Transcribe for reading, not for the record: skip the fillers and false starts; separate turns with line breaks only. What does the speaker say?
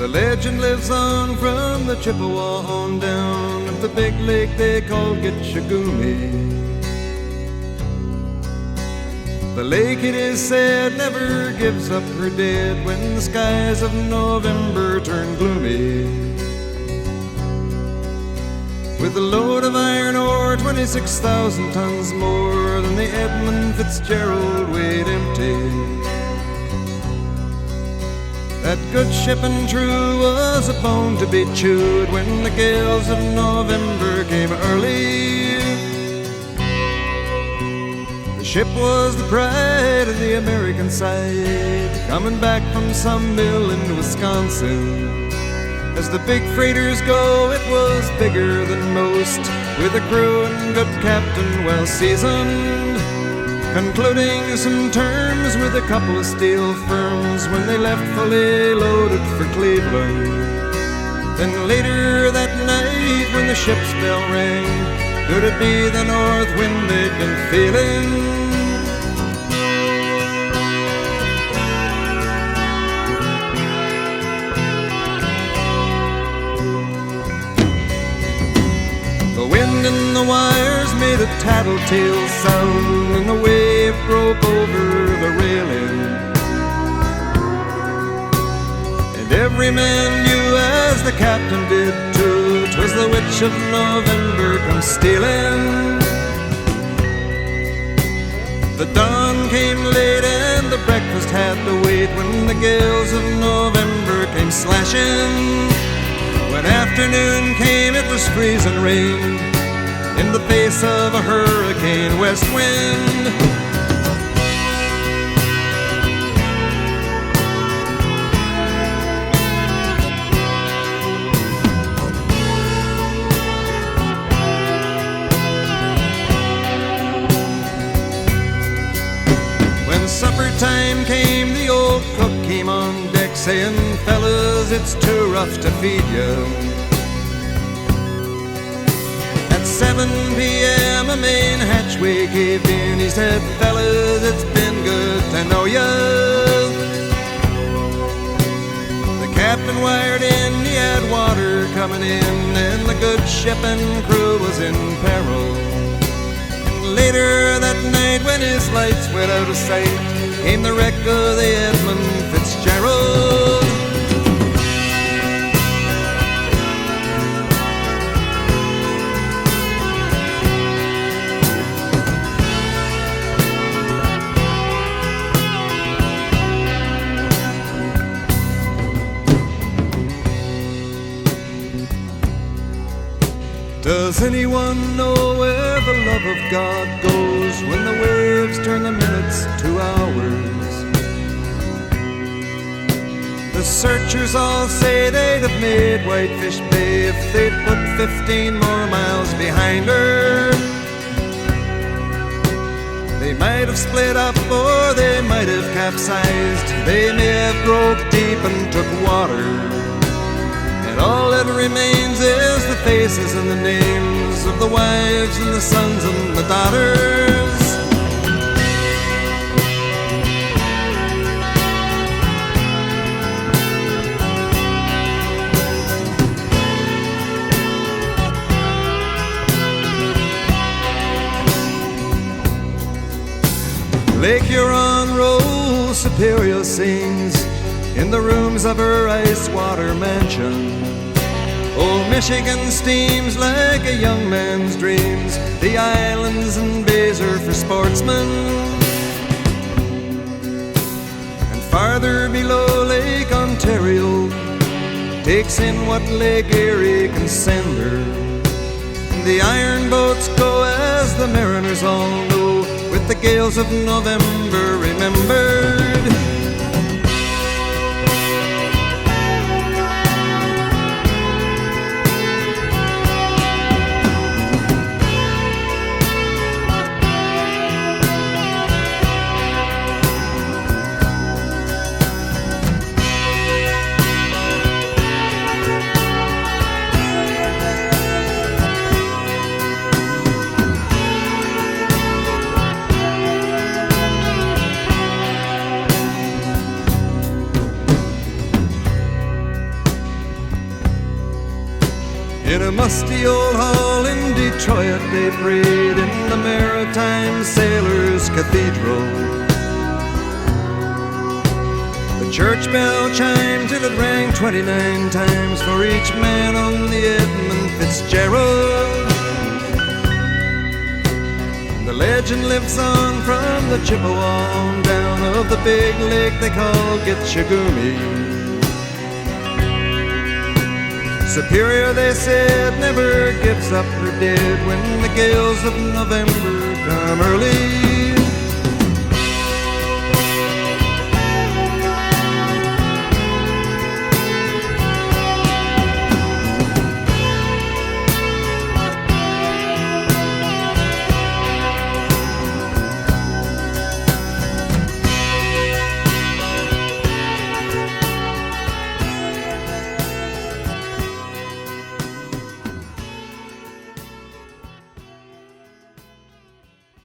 The legend lives on from the Chippewa on down of the big lake they call Gitchagumi. The lake, it is said, never gives up her dead when the skies of November turn gloomy. With a load of iron ore, 26,000 tons more than the Edmund Fitzgerald weighed empty. That good ship and true was a bone to be chewed when the gales of November came early. The ship was the pride of the American side, coming back from some mill in Wisconsin. As the big freighters go, it was bigger than most, with a crew and good captain well seasoned, concluding some terms with a couple of steel firms when they left fully loaded for Cleveland. Then later that night when the ship's bell rang, could it be the north wind they'd been feeling? The wind in the wires made a tattletale sound, and the wave broke over the railing. And every man knew, as the captain did too, 'twas the witch of November come stealing. The dawn came late and the breakfast had to wait when the gales of November came slashing. When afternoon came, it was freezing rain in the face of a hurricane west wind. When supper time came, the old cook came on deck saying, "Fellas, it's too rough to feed you." At 7 p.m. a main hatchway caved in. He said, "Fellas, it's been good to know ya." The captain wired in, he had water coming in, and the good ship and crew was in peril. And later that night, when his lights went out of sight, came the wreck of the Edmund Fitzgerald. Does anyone know where the love of God goes when the waves turn the minutes to hours? The searchers all say they'd have made Whitefish Bay if they'd put 15 more miles behind her. They might have split up or they might have capsized. They may have broke deep and took water. And all that remains is the faces and the names of the wives and the sons and the daughters. Lake Huron rolls, Superior sings in the rooms of her ice-water mansion. Old Michigan steams like a young man's dreams. The islands and bays are for sportsmen. And farther below, Lake Ontario takes in what Lake Erie can send her. And the iron boats go, as the mariners all know, with the gales of November remembered. In a musty old hall in Detroit they prayed in the Maritime Sailors' Cathedral. The church bell chimed till it rang 29 times for each man on the Edmund Fitzgerald. The legend lives on from the Chippewa on down of the big lake they call Gitchagumi. Superior, they said, never gives up her dead when the gales of November come early.